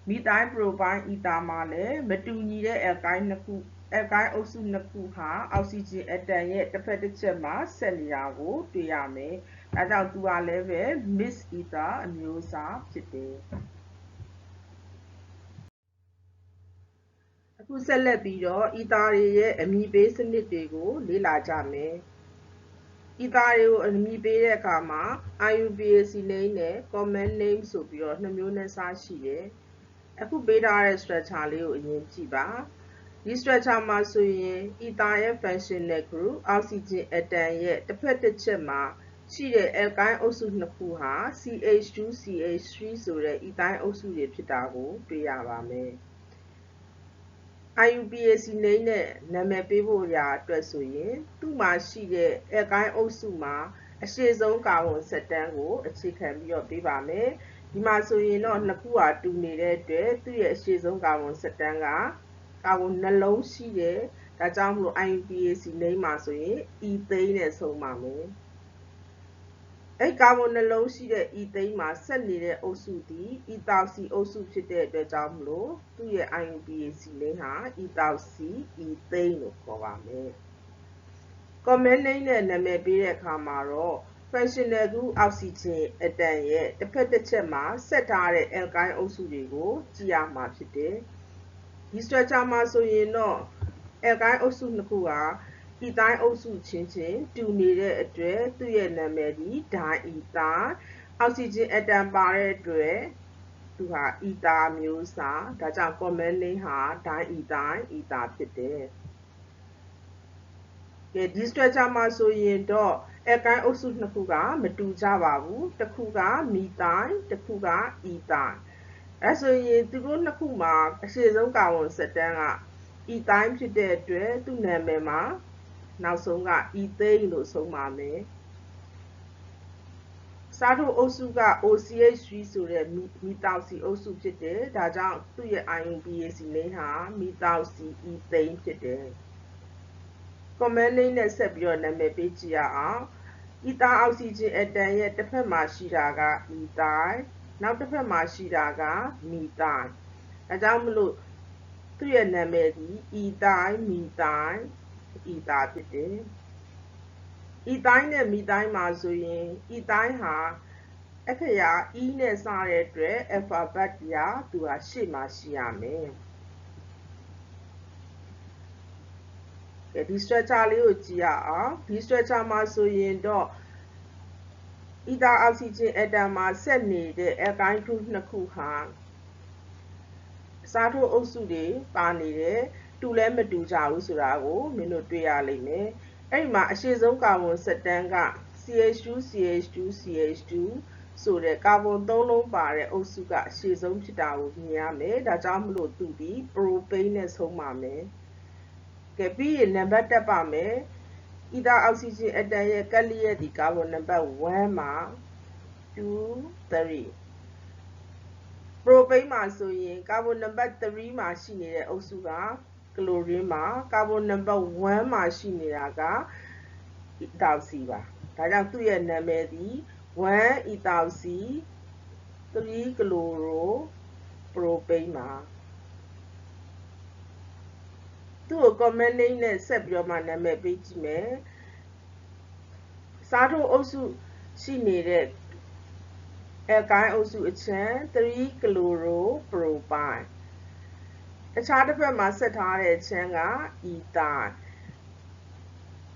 methyl propyl ether မှာလည်းမတူညီတဲ့ alkyne နှစ်ခု alkyne အုပ်စုနှစ်ခုဟာ oxygen atom ရဲ့တစ်ဖက်တစ်ချက်မှာဆက်နေတာကိုတွေ့ရမယ်။ဒါကြောင့်သူကလည်းပဲ mixed ether အမျိုးအစားဖြစ်တယ်။အခုဆက်လက်ပြီးတော့ ether တွေရဲ့အမည်ပေးစနစ်တွေကိုလေ့လာကြမယ်။ ether တွေကိုအမည်ပေးတဲ့အခါမှာ IUPAC name နဲ့ common name ဆိုပြီးတော့နှစ်မျိုးနဲ့စားရှိတယ်။အခုပေးထားတဲ့ structure လေးကိုအရင်ကြည့်ပါ။ဒီ structure မှာဆိုရင် ether ရဲ့ functional group oxygen atom ရဲ့တစ်ဖက်တစ်ချက်မှာရှိတဲ့ alkyne အုပ်စုနှစ်ခုဟာ CH2CH3 ဆိုတဲ့ ethyl အုပ်စုတွေဖြစ်တာကိုတွေ့ရပါမယ်။ IUPAC name နဲ့နာမည်ပေးဖို့ရာအတွက်ဆိုရင်သူ့မှာရှိတဲ့ alkyne အုပ်စုမှာအရှေ့ဆုံးကာဗွန်ဆက်တန်းကိုအခြေခံပြီးတော့ပေးပါမယ်။ဒီမှာဆိုရင်တော့နှစ်ခုဟာတူနေတဲ့အတွက်သူ့ရဲ့အရှေ့ဆုံးကာဗွန်ဆက်တန်းက ကာဗွန်နှလုံးရှိတယ်ဒါကြောင့်မလို့ IUPAC လိမ့်မှာဆိုရင် ethane နဲ့ဆုံးပါမယ်အဲ့ကာဗွန်နှလုံးရှိတဲ့ ethane မှာဆက်နေတဲ့အုပ်စုဒီ ethoxy အုပ်စုဖြစ်တဲ့အတွက်ကြောင့်မလို့သူ့ရဲ့ IUPAC လိမ့်ဟာ ethoxy ethane လို့ခေါ်ပါမယ် common name နဲ့နာမည်ပေးတဲ့အခါမှာတော့ functional group oxygen atom ရဲ့တစ်ဖက်တစ်ချက်မှာဆက်ထားတဲ့ alkyne အုပ်စုတွေကိုကြည့်ရမှာဖြစ်တယ်ဒီ structure မှာဆိုရင်တော့ alkyne အုပ်စုနှစ်ခုဟာ ethyne အုပ်စုချင်းတူနေတဲ့အတွက်သူ့ရဲ့နာမည်ဒီ diethyne oxygen atom ပါတဲ့အတွက်သူဟာ ether မျိုးစားဒါကြောင့် common name ဟာ diethyne ether ဖြစ်တယ်ဒီ structure မှာဆိုရင်တော့ alkyne အုပ်စုနှစ်ခုကမတူကြပါဘူးတစ်ခုက methyne တစ်ခုက ethyne အဲဆိုရင်သူတို့နှစ်ခုမှာအရှည်ဆုံးကာဗွန်ဆက်တန်းက ethine ဖြစ်တဲ့အတွက်သူ့နာမည်မှာနောက်ဆုံးက ethane လို့ဆုံးပါမယ်စားထိုးအုပ်စုက OCH3 ဆိုတဲ့ methoxy အုပ်စုဖြစ်တယ်ဒါကြောင့်သူ့ရဲ့ IUPAC လိမ့်ဟာ methoxy ethane ဖြစ်တယ်common name နဲ့ဆက်ပြီးတော့နာမည်ပေးကြည့်ရအောင် ether oxygen atom ရဲ့တစ်ဖက်မှာရှိတာက ethyne နောက်တစ်ဖက်မှာရှိတာက methine ဒါကြောင့်မလို့သူ့ရဲ့နာမည်ဒီ ethyne methine ether ဖြစ်တယ် ethyne နဲ့ methine မှာဆိုရင် ethyne ဟာအခရာ E နဲ့စတဲ့အတွက် alphabet ရာသူဟာရှေ့မှာရှိရမယ်ဒီ structure လေးကိုကြည့်ရအောင်ဒီ structure မှာဆိုရင်တော့ ether oxygen atom မှာဆက်နေတဲ့ alkyne group နှစ်ခုဟာစားထိုးအုပ်စုတွေပါနေတယ်တူလဲမတူကြဘူးဆိုတာကိုမင်းတို့တွေ့ရလိမ့်မယ်အဲ့ဒီမှာအရှည်ဆုံးကာဗွန်ဆက်တန်းက CH2 CH2 CH2 ဆိုတဲ့ကာဗွန်3လုံးပါတဲ့အုပ်စုကအရှည်ဆုံးဖြစ်တာကိုမြင်ရမယ်ဒါကြောင့်မလို့သူဒီ propane နဲ့ဆုံးပါမယ်ကဲပြီးရင်နံပါတ်တက်ပါမယ် ether oxygen atom ရဲ့ကက်လျက်ဒီကာဗွန်နံပါတ်1မှာ2 3 propane မှာဆိုရင်ကာဗွန်နံပါတ်3မှာရှိနေတဲ့အုပ်စုကကလိုရင်းမှာကာဗွန်နံပါတ်1မှာရှိနေတာက ethoxy ပါဒါကြောင့်သူ့ရဲ့နာမည်ဒီ1 ethoxy 3 chloro propane ပါသူ့ကို common name နဲ့ဆက်ပြီးတော့မှနာမည်ပေးကြည့်မယ်စားထိုးအုပ်စုရှိနေတဲ့ alkyne အုပ်စုအချမ်း3 chloro propane အခြားတစ်ဖက်မှာဆက်ထားတဲ့အချမ်းက ether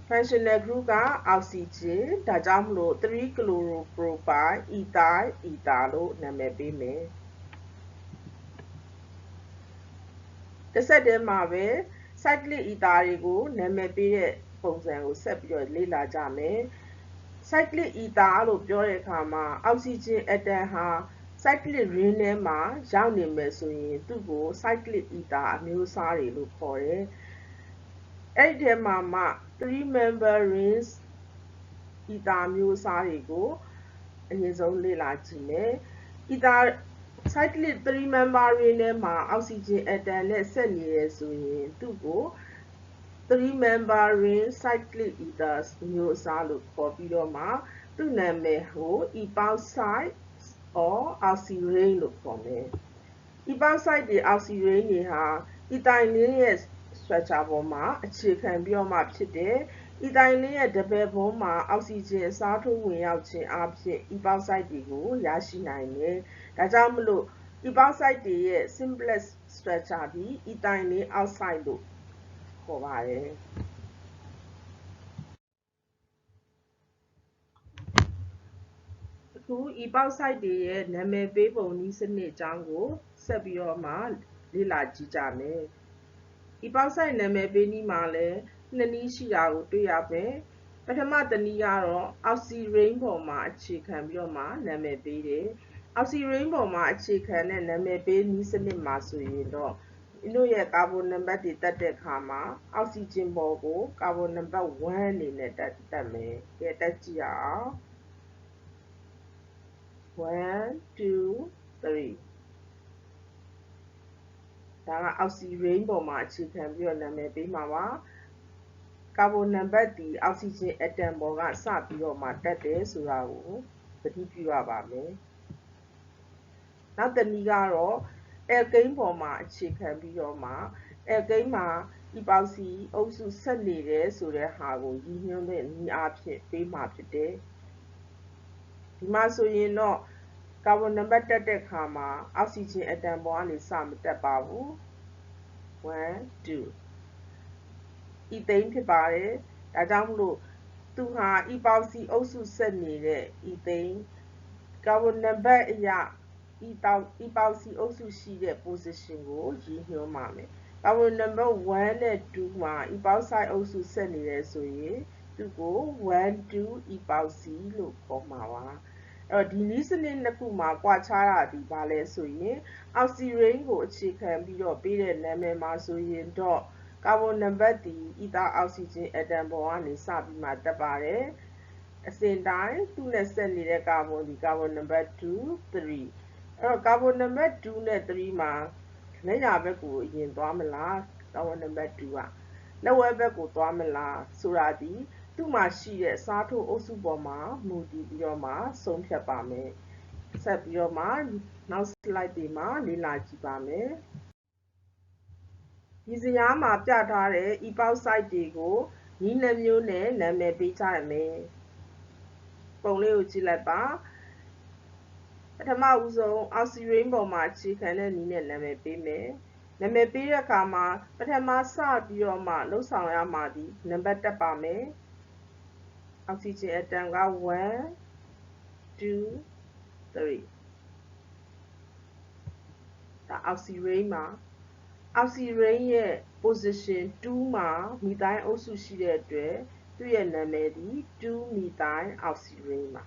functional group က oxygen ဒါကြောင့်မလို့3 chloro propane ether ether လို့နာမည်ပေးမယ်တစ်ဆက်တည်းမှာပဲ cyclic ether တွေကိုနာမည်ပေးတဲ့ပုံစံကိုဆက်ပြီးတော့လေ့လာကြမယ် cyclic ether လို့ပြောတဲ့အခါမှာ oxygen atom ဟာ cyclic ring ထဲမှာရောက်နေမယ်ဆိုရင်သူ့ကို cyclic ether အမျိုးအစားတွေလို့ခေါ်တယ်အဲ့ဒီထဲမှာမှ 3 member rings ether မျိုးအစားတွေကိုအရင်ဆုံးလေ့လာကြည့်မယ် ether cyclic 3 member ring ထဲမှာ oxygen atom နဲ့ဆက်နေရဆိုရင်သူ့ကို 3 member ring cyclic ether မျိုးအစားလို့ခေါ်ပြီးတော့မှသူ့နာမည်ကို epoxide or oxy ring လို့ခေါ်မယ် epoxide တွေ oxy ring တွေဟာ ethylene ရဲ့ structure ပေါ်မှာအခြေခံပြီးတော့မှဖြစ်တယ် ethylene ရဲ့ double bond မှာ oxygen အစားထိုးဝင်ရောက်ခြင်းအပြင် epoxide တွေကိုရရှိနိုင်တယ်ဒါကြောင့်မလို့ epoxide တွေရဲ့ simplest structure ဒီ ethylene oxide လို့ခေါ်ပါတယ်အခု epoxide တွေရဲ့နာမည်ပေးပုံနည်းစနစ်အကြောင်းကိုဆက်ပြီးတော့မှလေ့လာကြည့်ကြမယ် epoxide နာမည်ပေးနည်းမှာလည်းနှစ်နည်းရှိတာကိုတွေ့ရမယ်ပထမတစ်နည်းကတော့ oxy ring ပေါ်မှာအခြေခံပြီးတော့မှနာမည်ပေးတယ် oxy ring ပေါ်မှာအခြေခံတဲ့နာမည်ပေးနည်းစနစ်မှာဆိုရင်တော့တို့ရဲ့ကာဗွန်နံပါတ်တွေတက်တဲ့အခါမှာအောက်ဆီဂျင်ပေါ်ကိုကာဗွန်နံပါတ်1အနေနဲ့တက်မယ်။ကဲတက်ကြည့်ရအောင်1 2 3 ဒါကအောက်ဆီရိန်းပေါ်မှာအခြေခံပြီးတော့နာမည်ပေးမှာပါကာဗွန်နံပါတ်ဒီအောက်ဆီဂျင်အက်တမ်ပေါ်ကစပြီးတော့မှတက်တယ်ဆိုတာကိုသတိပြုရပါမယ်နောက်တစ်နည်းကတော့အယ်ကိန်းပေါ်မှာအခြေခံပြီးတော့မှအယ်ကိန်းမှာအီပေါက်စီအုပ်စုဆက်နေတယ်ဆိုတဲ့ဟာကိုရည်ညွှန်းတဲ့နည်းအားဖြင့်ပေးမှာဖြစ်တယ်ဒီမှာဆိုရင်တော့ကာဗွန်နံပါတ်တက်တဲ့ခါမှာအောက်ဆီဂျင်အက်တမ်ပေါ်ကနေစမတက်ပါဘူး1 2ဤသိန်းဖြစ်ပါတယ်ဒါကြောင့်မလို့သူဟာဤပေါက်စီအုပ်စုဆက်နေတဲ့ဤသိန်းကာဗွန်နံပါတ်အရာဤပေါက်စီအုပ်စုရှိတဲ့ position ကိုရည်ညွှန်းပါမယ်ကာဗွန်နံပါတ်1နဲ့2မှာဤပေါက်ဆိုင်အုပ်စုဆက်နေတယ်ဆိုရင်သူကို1 2ဤပေါက်စီလို့ခေါ်မှာပါအဲ့တော့ဒီနည်းစနစ်နှစ်ခုမှာကွာခြားတာဒီဘာလဲဆိုရင်အောက်ဆီရိန်းကိုအခြေခံပြီးတော့ပေးတဲ့နာမည်မှာဆိုရင်တော့ကာဗွန်နံပါတ်ဒီအီသာအောက်ဆီဂျင်အက်တမ်ပေါ်ကနေစပြီးမှတက်ပါတယ်အစဉ်တိုင်းသူ့နဲ့ဆက်နေတဲ့ကာဗွန်ဒီကာဗွန်နံပါတ်2 3အဲ့တော့ကာဗွန်နံပါတ်2နဲ့3မှာလက်ရဘက်ကိုအရင်သွားမလားကာဗွန်နံပါတ်2ကလက်ဝဲဘက်ကိုသွားမလားဆိုတာဒီသူ့မှာရှိတဲ့စားထိုးအုပ်စုပေါ်မှာမူတည်ပြီးတော့မှဆုံးဖြတ်ပါမယ်ဆက်ပြီးတော့မှနောက် slide တွေမှာလေ့လာကြည့်ပါမယ်ဒီဇယားမှာပြထားတဲ့ epoch site တွေကိုနည်းနှမျိုးနဲ့နာမည်ပေးကြရမယ်ပုံလေးကိုကြည့်လိုက်ပါပထမဦးဆုံးအောက်ဆီရိန်းပေါ်မှာအခြေခံတဲ့နည်းနဲ့နာမည်ပေးမယ်နာမည်ပေးတဲ့အခါမှာပထမစပြီးတော့မှလှုပ်ဆောင်ရမှာဒီနံပါတ်တက်ပါမယ်အောက်ဆီဂျင်အက်တမ်က1 2 3ဒါအောက်ဆီရိန်းမှာအောက်ဆီရိန်းရဲ့ position 2မှာမီသိုင်းအုပ်စုရှိတဲ့အတွက်သူ့ရဲ့နာမည်ဒီ2မီသိုင်းအောက်ဆီရိန်းပါ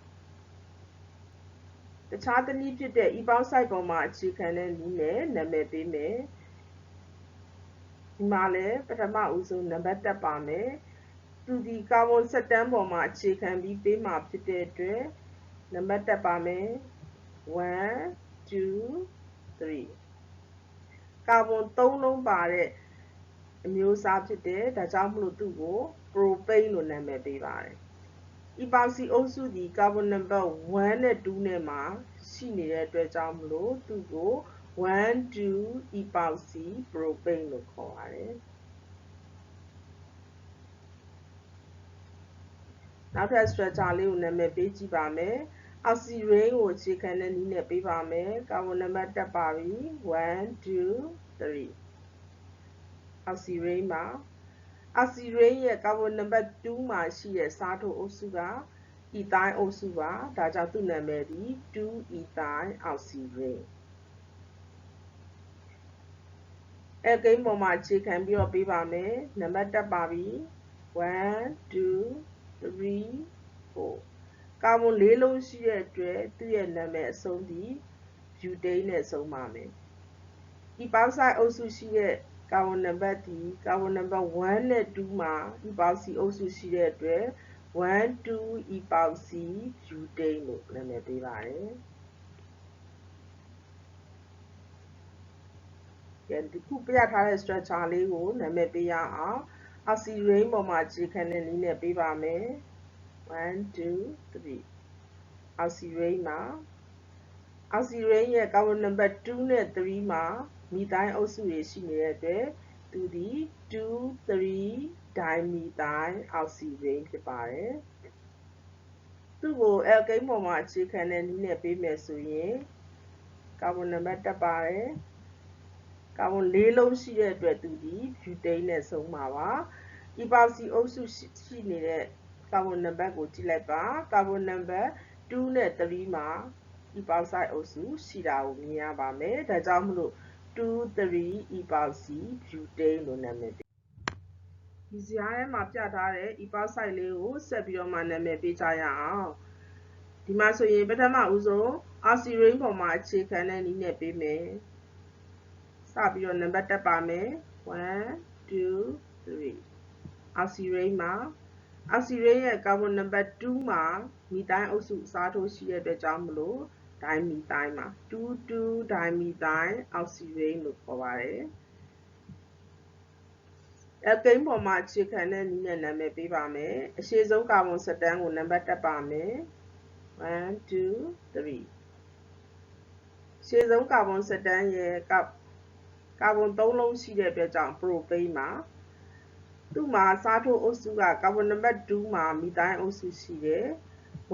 တခြားတစ်နည်းဖြစ်တဲ့ epoch site ပေါ်မှာအခြေခံတဲ့နည်းနဲ့နာမည်ပေးမယ်ဒီမှာလည်းပထမဦးဆုံးနံပါတ်တက်ပါမယ်သူဒီကာဗွန်ဆက်တန်းပေါ်မှာအခြေခံပြီးပေးမှာဖြစ်တဲ့အတွက်နံပါတ်တက်ပါမယ်1 2 3ကာဗွန်3လုံးပါတဲ့အမျိုးအစားဖြစ်တယ်ဒါကြောင့်မလို့သူ့ကို propane လို့နာမည်ပေးပါတယ်epoxy အုပ်စုဒီကာဗွန်နံပါတ်1နဲ့2နဲ့မှာရှိနေတဲ့အတွက်ကြောင့်မလို့သူ့ကို1 2 epoxy propane လို့ခေါ်ပါတယ်နောက်ထပ် structure လေးကိုနာမည်ပေးကြည့်ပါမယ်အောက်ဆီရိန်းကိုအခြေခံတဲ့နည်းနဲ့ပေးပါမယ်ကာဗွန်နံပါတ်တက်ပါပြီ1 2 3အောက်ဆီရိန်းမှာအောက်ဆီရိန်းရဲ့ကာဗွန်နံပါတ်2မှာရှိတဲ့စားထိုးအုပ်စုကအီသိုင်းအုပ်စုပါဒါကြောင့်သူ့နာမည်ဒီ2အီသိုင်းအောက်ဆီရိန်းအယ်ကိန်းပေါ်မှာအခြေခံပြီးတော့ပေးပါမယ်နံပါတ်တက်ပါပြီ1 2 3 4ကာဗွန်၄လုံးရှိတဲ့အတွက်သူ့ရဲ့နာမည်အဆုံးဒီဘူတိန်းနဲ့ဆုံးပါမယ်epoch site အုပ်စုရှိတဲ့ကာဗွန်နံပါတ်ဒီကာဗွန်နံပါတ်1နဲ့2မှာ epoxy အုပ်စုရှိတဲ့အတွက်1 2 epoxy butane လို့နာမည်ပေးပါတယ်ဒီခုပြထားတဲ့ structure လေးကိုနာမည်ပေးရအောင်အောက်ဆီရိန်းပေါ်မှာအခြေခံတဲ့နည်းနဲ့ပေးပါမယ်1 2 3အောက်ဆီရိန်းမှာအောက်ဆီရိန်းရဲ့ကာဗွန်နံပါတ်2နဲ့3မှာမီသိုင်းအုပ်စုတွေရှိနေတဲ့အတွက်သူဒီ2 3 dimethyl အောက်ဆီရိန်းဖြစ်ပါတယ်သူ့ကိုအယ်ကိန်းပေါ်မှာအခြေခံတဲ့နည်းနဲ့ပေးမယ်ဆိုရင်ကာဗွန်နံပါတ်တက်ပါတယ်ကာဗွန်၄လုံးရှိတဲ့အတွက်သူဒီဘူတိန်းနဲ့ဆုံးမှာပါepoxy အုပ်စုရှိနေတဲ့ကာဗွန်နံပါတ်ကိုကြည့်လိုက်ပါကာဗွန်နံပါတ်2နဲ့3မှာ epoxy အုပ်စုရှိတာကိုမြင်ရပါမယ်ဒါကြောင့်မလို့2 3 epoxy butane လို့နာမည်ပေးဒီဇာတ်ထဲမှာပြထားတဲ့ epoxy site လေးကိုဆက်ပြီးတော့မှနာမည်ပေးကြရအောင်ဒီမှာဆိုရင်ပထမဦးဆုံးအောက်ဆီရိန်းပေါ်မှာအခြေခံတဲ့နည်းနဲ့ပေးမယ်စပြီးတော့နံပါတ်တက်ပါမယ်1 2 3အောက်ဆီရိန်းမှာအောက်ဆီရိန်းရဲ့ကာဗွန်နံပါတ်2မှာမီသိုင်းအုပ်စုစားထိုးရှိတဲ့အတွက်ကြောင့်မလို့ dimethyl မှာ2 2 dimethyl အောက်ဆီရိန်းလို့ခေါ်ပါတယ် alkane ပေါ်မှာအခြေခံတဲ့နည်းနဲ့နာမည်ပေးပါမယ်အရှေ့ဆုံးကာဗွန်ဆက်တန်းကိုနံပါတ်တက်ပါမယ်1 2 3ရှေ့ဆုံးကာဗွန်ဆက်တန်းရဲ့ကာဗွန်3လုံးရှိတဲ့အတွက်ကြောင့် propane ပါသူ့မှာစားထိုးအုပ်စုကကာဗွန်နံပါတ်2မှာမီသိုင်းအုပ်စုရှိတယ်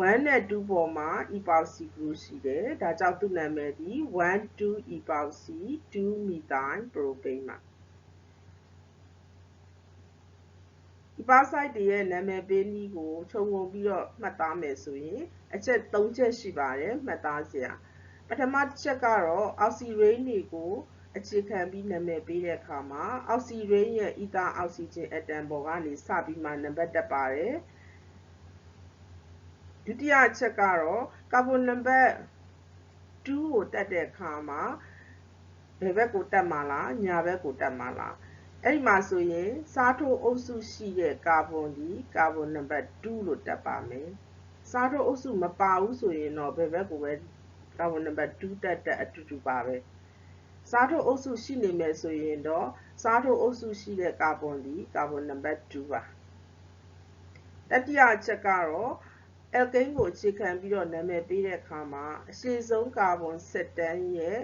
1နဲ့2ပေါ်မှာ e power c group ရှိတယ်ဒါကြောင့်သူ့နာမည်ဒီ1 2 e power c 2 methyl propane ပါဒီပါဆိုက်တွေရဲ့နာမည်ပေးနည်းကိုခြုံငုံပြီးတော့မှတ်သားမယ်ဆိုရင်အချက်3ချက်ရှိပါတယ်မှတ်သားစရာပထမတစ်ချက်ကတော့အောက်ဆီရိန်းတွေကိုအခြေခံပြီးနာမည်ပေးတဲ့အခါမှာအောက်ဆီရိန်းရဲ့အီသာအောက်ဆီဂျင်အက်တမ်ပေါ်ကနေစပြီးမှနံပါတ်တက်ပါတယ်ဒုတိယအချက်ကတော့ကာဗွန်နံပါတ်2ကိုတက်တဲ့အခါမှာဘယ်ဘက်ကိုတက်မှာလားညာဘက်ကိုတက်မှာလားအဲ့ဒီမှာဆိုရင်စားထိုးအုပ်စုရှိတဲ့ကာဗွန်ဒီကာဗွန်နံပါတ်2လို့တက်ပါမယ်စားထိုးအုပ်စုမပါဘူးဆိုရင်တော့ဘယ်ဘက်ကိုပဲကာဗွန်နံပါတ်2တက်အတူတူပါပဲစားထိုးအုပ်စုရှိနေမယ်ဆိုရင်တော့စားထိုးအုပ်စုရှိတဲ့ကာဗွန်ဒီကာဗွန်နံပါတ်2ပါတတိယအချက်ကတော့ alkane ကိုအခြေခံပြီးတော့နာမည်ပေးတဲ့အခါမှာအရှေ့ဆုံးကာဗွန်ဆက်တန်းရဲ့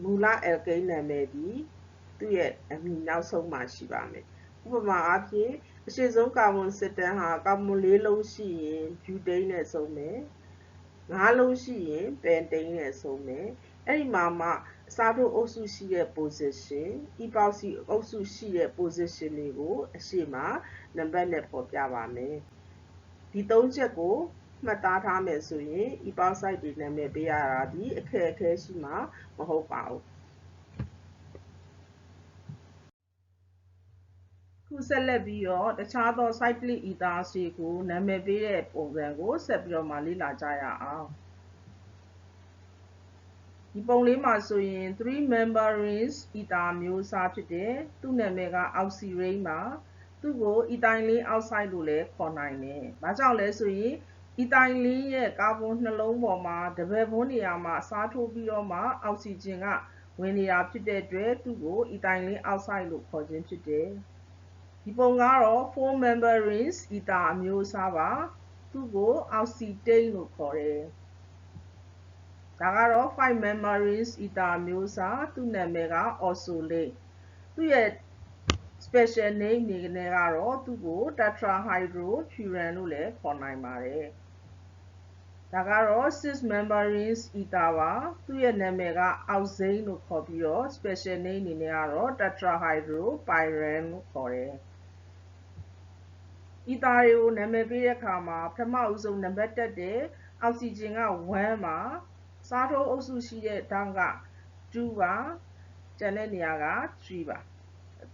မူလ alkane နာမည်ဒီသူ့ရဲ့အမည်နောက်ဆုံးမှာရှိပါမယ်ဥပမာအားဖြင့်အရှေ့ဆုံးကာဗွန်ဆက်တန်းဟာကာဗွန်4လုံးရှိရင် butane နဲ့ဆုံးမယ်5လုံးရှိရင် pentane နဲ့ဆုံးမယ်အဲ့ဒီမှာမှစားထိုးအုပ်စုရှိတဲ့ position epoxy အုပ်စုရှိတဲ့ position တွေကိုအရှေ့မှာနံပါတ်နဲ့ဖော်ပြပါမယ်ဒီ3ချက်ကိုမှတ်သားထားမယ်ဆိုရင် epoxy တွေနာမည်ပေးရတာဒီအခက်အခဲရှိမှာမဟုတ်ပါဘူးခုဆက်လက်ပြီးတော့တခြားသော cyclic ethers တွေကိုနာမည်ပေးတဲ့ပုံစံကိုဆက်ပြီးတော့မှလေ့လာကြရအောင်ဒီပုံလေးမှာဆိုရင် 3 member rings ether မျိုးစားဖြစ်တယ်သူ့နာမည်က oxyrane ပါသူ့ကို ethylene oxide လို့လည်းခေါ်နိုင်တယ်ဘာကြောင့်လဲဆိုရင် ethylene ရဲ့ကာဗွန်နှလုံးပေါ်မှာတပည့်ဘုံနေရာမှာစားထိုးပြီးတော့မှအောက်ဆီဂျင်ကဝင်နေတာဖြစ်တဲ့အတွက်သူ့ကို ethylene oxide လို့ခေါ်ခြင်းဖြစ်တယ်ဒီပုံကတော့ 4 member rings ether အမျိုးအစားပါသူ့ကို oxytane လို့ခေါ်တယ်ဒါကတော့ 5 member rings ether အမျိုးအစားသူ့နာမည်က oxolate သူ့ရဲ့ special name အနေနဲ့ကတော့သူ့ကို tetrahydrofuran လို့လည်းခေါ်နိုင်ပါတယ်ဒါကတော့ 6 member rings ether ပါသူ့ရဲ့နာမည်က oxane လို့ခေါ်ပြီးတော့ special name အနေနဲ့ကတော့ tetrahydropyran လို့ခေါ်တယ်ether တွေကိုနာမည်ပေးတဲ့အခါမှာပထမဦးဆုံးနံပါတ်တက်တဲ့အောက်ဆီဂျင်က1ပါစားထိုးအုပ်စုရှိတဲ့ဓာတ်က2ပါကျန်တဲ့နေရာက3ပါ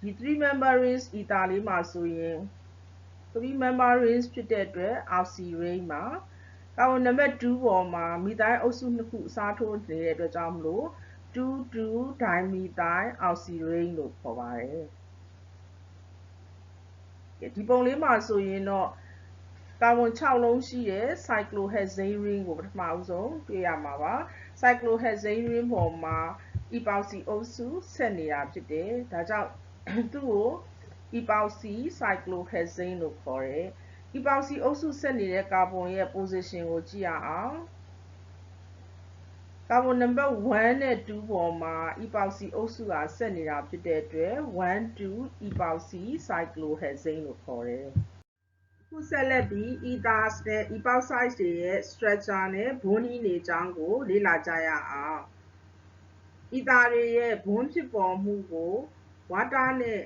ဒီ 3 member rings ether လေးမှာဆိုရင်3 member rings ဖြစ်တဲ့အတွက် oxyrane ပါကာဗွန်နံပါတ်2ပေါ်မှာမီသိုင်းအုပ်စုနှစ်ခုအစားထိုးနေတဲ့အတွက်ကြောင့်မလို့ 2,2-dimethyl oxyrane လို့ခေါ်ပါတယ်ဒီပုံလေးမှာဆိုရင်တော့ကာဗွန်6လုံးရှိတဲ့ cyclohexane ring ကိုပထမဦးဆုံးတွေ့ရမှာပါ cyclohexane ring ပေါ်မှာ epoxy အုပ်စုဆက်နေတာဖြစ်တယ်ဒါကြောင့်သူ့ကို epoxy cyclohexane လို့ခေါ်တယ် epoxy အုပ်စုဆက်နေတဲ့ကာဗွန်ရဲ့ position ကိုကြည့်ရအောင်ကာဗွန်နံပါတ်1နဲ့2ပေါ်မှာ epoxy အုပ်စုကဆက်နေတာဖြစ်တဲ့အတွက်1 2 epoxy cyclohexane လို့ခေါ်တယ်ခုဆက်လက်ပြီး ethers နဲ့ epoxides တွေရဲ့ structure နဲ့ bonding တွေအကြောင်းကိုလေ့လာကြရအောင် ether တွေရဲ့ bond ဖြစ်ပေါ်မှုကို water နဲ့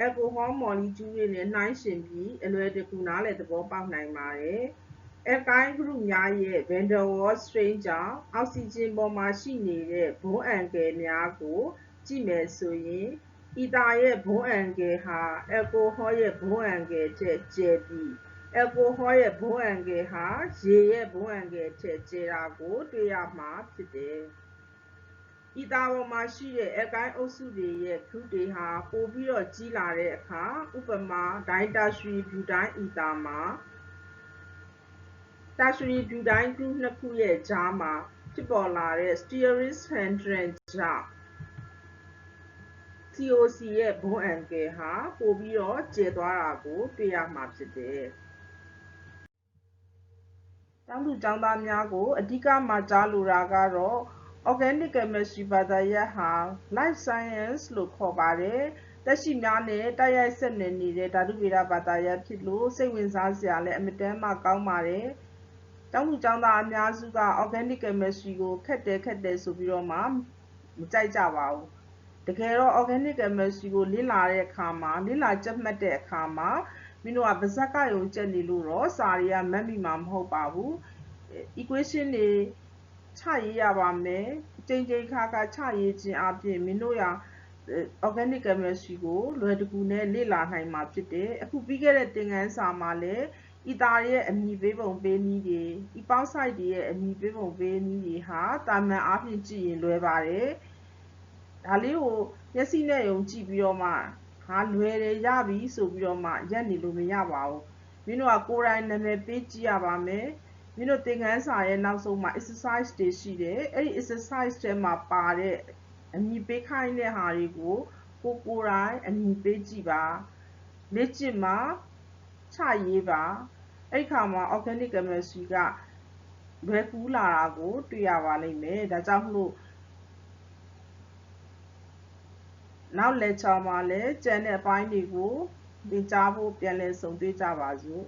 alcohol molecule တွေနဲ့နှိုင်းယှဉ်ပြီးအလွယ်တကူနားလည်သဘောပေါက်နိုင်ပါတယ် alkyl group များရဲ့ van der Waals strain ကြောင့်အောက်ဆီဂျင်ပေါ်မှာရှိနေတဲ့ bond angle များကိုကြည့်မယ်ဆိုရင် ether ရဲ့ bond angle ဟာ alcohol ရဲ့ bond angle ထက်ကျယ်ပြီး alcohol ရဲ့ bond angle ဟာရေရဲ့ bond angle ထက်ကျယ်တာကိုတွေ့ရမှာဖြစ်တယ်ether ပေါ်မှာရှိတဲ့ alkyl အုပ်စုတွေရဲ့ group တွေဟာပိုပြီးတော့ကြီးလာတဲ့အခါဥပမာ ditertiary butyl ether မှာtertiary butyl group နှစ်ခုရဲ့ကြားမှာဖြစ်ပေါ်လာတဲ့ steric hindrance ကြောင့် COC ရဲ့ bond angle ဟာပိုပြီးတော့ကျယ်သွားတာကိုတွေ့ရမှာဖြစ်တယ်။ကျောင်းသူကျောင်းသားများကိုအဓိကမှာကြားလိုတာကတော့ organic chemistry ဘာသာရပ်ဟာ life science လို့ခေါ်ပါတယ်။သက်ရှိများနဲ့တိုက်ရိုက်ဆက်နွယ်နေတဲ့ဓာတုဗေဒဘာသာရပ်ဖြစ်လို့စိတ်ဝင်စားစရာလည်းအမတန်မှကောင်းပါတယ်။ကျောင်းသူကျောင်းသားအများစုက organic chemistry ကိုခက်တယ်ဆိုပြီးတော့မှမကြိုက်ကြပါဘူး။တကယ်တော့ organic chemistry ကိုလေ့လာတဲ့အခါမှာလေ့လာကြက်မှတ်တဲ့အခါမှာမင်းတို့ကပါဇက်ကယုံကျက်နေလို့တော့စာတွေကမှတ်မိမှာမဟုတ်ပါဘူး။ equation တွေချရေးရပါမယ်။ကြိမ်ခါချရေးခြင်းအပြင်မင်းတို့ရorganic chemistry ကိုလွယ်တကူနဲ့လေ့လာနိုင်မှာဖြစ်တယ်။အခုပြီးခဲ့တဲ့သင်ခန်းစာမှာလည်းအီသာရဲ့အမည်ပေးပုံပေးနည်းတွေအီပေါက်ဆိုက်တွေရဲ့အမည်ပေးပုံပေးနည်းတွေဟာတာမန်အားဖြင့်ကြည့်ရင်လွယ်ပါတယ်။ဒါလေးကိုမျက်စိနဲ့ယုံကြည့်ပြီးတော့မှဟာလွယ်တယ်ရပြီဆိုပြီးတော့မှရက်နေလို့မရပါဘူး။မင်းတို့ကကိုယ်တိုင်နာမည်ပေးကြည့်ရပါမယ်။မင်းတို့သင်ခန်းစာရဲ့နောက်ဆုံးမှာ exercise တွေရှိတယ်။အဲ့ဒီ exercise ထဲမှာပါတဲ့အမည်ပေးခိုင်းတဲ့ဟာတွေကိုကိုယ်တိုင်အမည်ပေးကြည့်ပါလေ့ကျင့်မှာချရေးပါအဲ့ခါမှာ organic chemistry ကလွယ်ကူးလာတာကိုတွေ့ရပါလိမ့်မယ်ဒါကြောင့်မလို့နောက် lecture မှာလည်းကျန်တဲ့အပိုင်းတွေကိုသင်ကြားဖို့ပြန်လည်ဆုံတွေ့ကြပါစို့